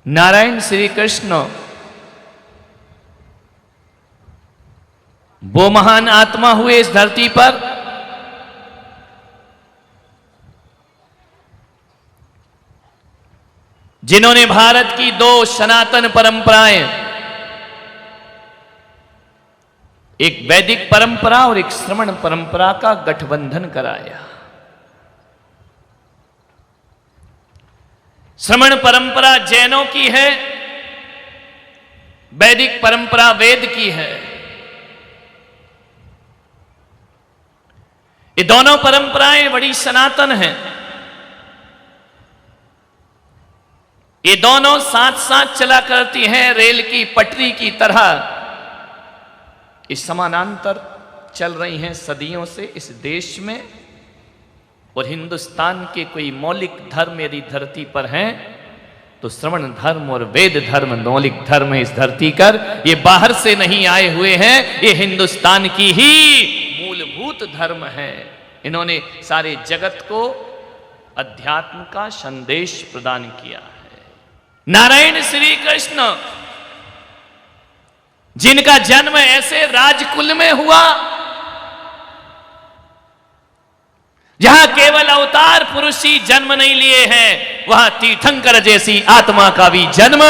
नारायण श्री कृष्ण वो महान आत्मा हुए इस धरती पर जिन्होंने भारत की दो सनातन परंपराएं, एक वैदिक परंपरा और एक श्रमण परंपरा का गठबंधन कराया। श्रमण परंपरा जैनों की है, वैदिक परंपरा वेद की है। ये दोनों परंपराएं बड़ी सनातन हैं। ये दोनों साथ साथ चला करती हैं, रेल की पटरी की तरह। इस समानांतर चल रही हैं सदियों से इस देश में। और हिंदुस्तान के कोई मौलिक धर्म यदि धरती पर हैं तो श्रवण धर्म और वेद धर्म मौलिक धर्म है इस धरती कर। ये बाहर से नहीं आए हुए हैं, ये हिंदुस्तान की ही मूलभूत धर्म है। इन्होंने सारे जगत को अध्यात्म का संदेश प्रदान किया है। नारायण श्री कृष्ण जिनका जन्म ऐसे राजकुल में हुआ जहां केवल अवतार पुरुष ही जन्म नहीं लिए हैं, वहां तीर्थंकर जैसी आत्मा का भी जन्म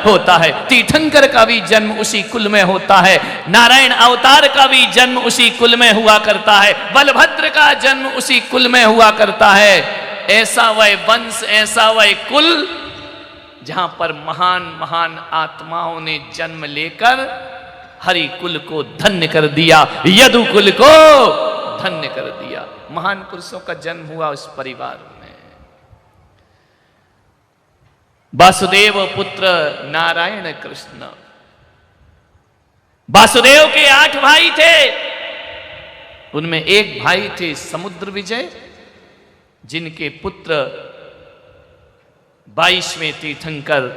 होता है। तीर्थंकर का भी जन्म उसी कुल में होता है। नारायण अवतार का भी जन्म उसी कुल में हुआ करता है। बलभद्र का जन्म उसी कुल में हुआ करता है। ऐसा वह वंश, ऐसा वह कुल जहां पर महान महान आत्माओं ने जन्म लेकर हरि कुल को धन्य कर दिया, यदु कुल को धन्य कर दिया। महान पुरुषों का जन्म हुआ उस परिवार में। वासुदेव पुत्र नारायण कृष्ण। वासुदेव के 8 भाई थे, उनमें एक भाई थे समुद्र विजय, जिनके पुत्र 22वें तीर्थंकर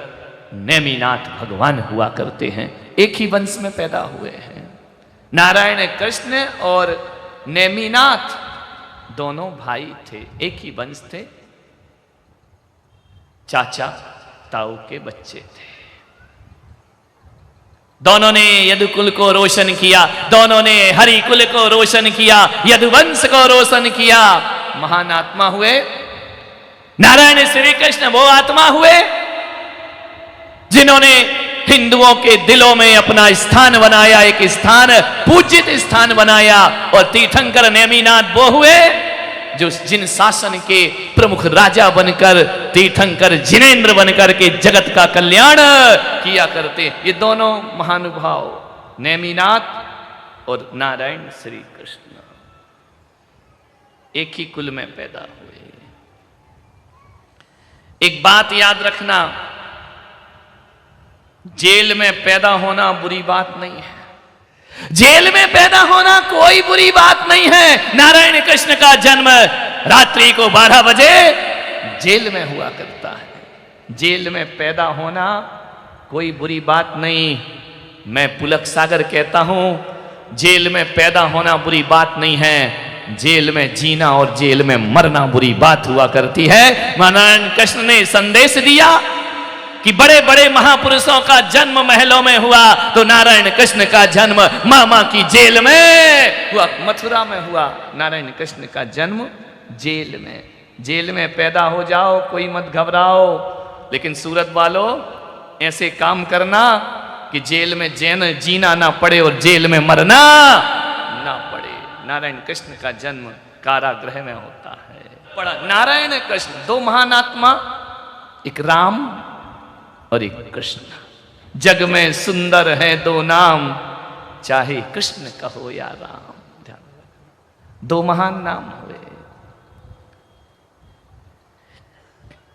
नेमिनाथ भगवान हुआ करते हैं। एक ही वंश में पैदा हुए हैं। नारायण कृष्ण और नेमिनाथ दोनों भाई थे, एक ही वंश थे, चाचा ताऊ के बच्चे थे। दोनों ने यदुकुल को रोशन किया, दोनों ने हरिकुल को रोशन किया, यदुवंश को रोशन किया। महान आत्मा हुए नारायण श्री कृष्ण। वो आत्मा हुए जिन्होंने हिंदुओं के दिलों में अपना स्थान बनाया, एक स्थान, पूजित स्थान बनाया। और तीर्थंकर नेमिनाथ वो हुए जो जिन शासन के प्रमुख राजा बनकर, तीर्थंकर जिनेंद्र बनकर के जगत का कल्याण किया करते। ये दोनों महानुभाव नेमिनाथ और नारायण श्री कृष्ण एक ही कुल में पैदा हुए। एक बात याद रखना, जेल में पैदा होना बुरी बात नहीं है। जेल में पैदा होना कोई बुरी बात नहीं है। नारायण कृष्ण का जन्म रात्रि को 12 बजे जेल में हुआ करता है। जेल में पैदा होना कोई बुरी बात नहीं। मैं पुलक सागर कहता हूं, जेल में पैदा होना बुरी बात नहीं है, जेल में जीना और जेल में मरना बुरी बात हुआ करती है। नारायण कृष्ण ने संदेश दिया कि बड़े बड़े महापुरुषों का जन्म महलों में हुआ, तो नारायण कृष्ण का जन्म मामा की जेल में हुआ, मथुरा में हुआ। नारायण कृष्ण का जन्म जेल में। जेल में पैदा हो जाओ, कोई मत घबराओ, लेकिन सूरत वालों ऐसे काम करना कि जेल में जीना ना पड़े और जेल में मरना ना पड़े। नारायण कृष्ण का जन्म कारागृह में होता है। पढ़ा नारायण कृष्ण, दो महान आत्मा, एक राम और एक कृष्ण। जग में सुंदर है दो नाम, चाहे कृष्ण कहो या राम। दो महान नाम हुए।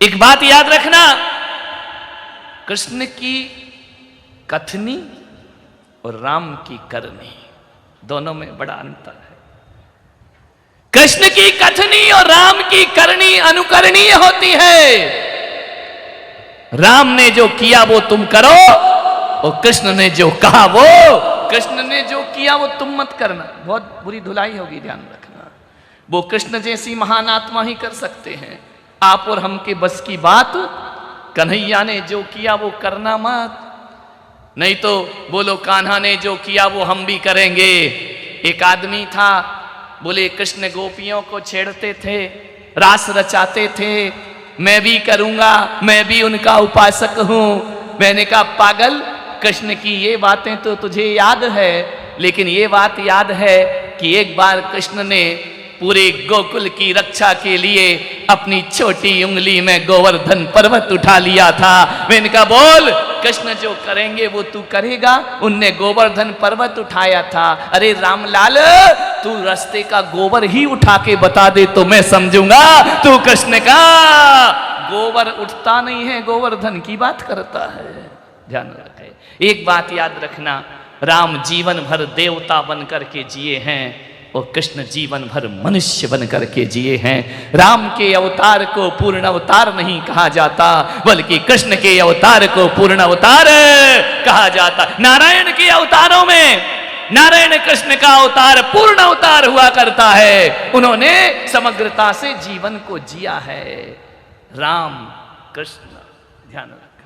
एक बात याद रखना, कृष्ण की कथनी और राम की करनी, दोनों में बड़ा अंतर है। कृष्ण की कथनी और राम की करनी अनुकरणीय होती है। राम ने जो किया वो तुम करो, और कृष्ण ने जो कहा वो, कृष्ण ने जो किया वो तुम मत करना। बहुत बुरी धुलाई होगी, ध्यान रखना। वो कृष्ण जैसी महान आत्मा ही कर सकते हैं। आप और हम के बस की बात कन्हैया ने जो किया वो करना मत, नहीं तो बोलो कान्हा ने जो किया वो हम भी करेंगे। एक आदमी था, बोले कृष्ण गोपियों को छेड़ते थे, रास रचाते थे, मैं भी करूंगा, मैं भी उनका उपासक हूं। मैंने कहा पागल, कृष्ण की ये बातें तो तुझे याद है, लेकिन ये बात याद है कि एक बार कृष्ण ने पूरे गोकुल की रक्षा के लिए अपनी छोटी उंगली में गोवर्धन पर्वत उठा लिया था। मैंने कहा बोल, कृष्ण जो करेंगे वो तू करेगा? उनने गोवर्धन पर्वत उठाया था। अरे रामलाल, तू रास्ते का गोबर ही उठा के बता दे तो मैं समझूंगा तू कृष्ण का गोबर उठता नहीं है, गोवर्धन की बात करता है। ध्यान रखे, एक बात याद रखना, राम जीवन भर देवता बन करके जिए हैं और कृष्ण जीवन भर मनुष्य बन करके जिए हैं। राम के अवतार को पूर्ण अवतार नहीं कहा जाता, बल्कि कृष्ण के अवतार को पूर्ण अवतार कहा जाता। नारायण के अवतारों में नारायण कृष्ण का अवतार पूर्ण अवतार हुआ करता है। उन्होंने समग्रता से जीवन को जिया है। राम कृष्ण, ध्यान रखें।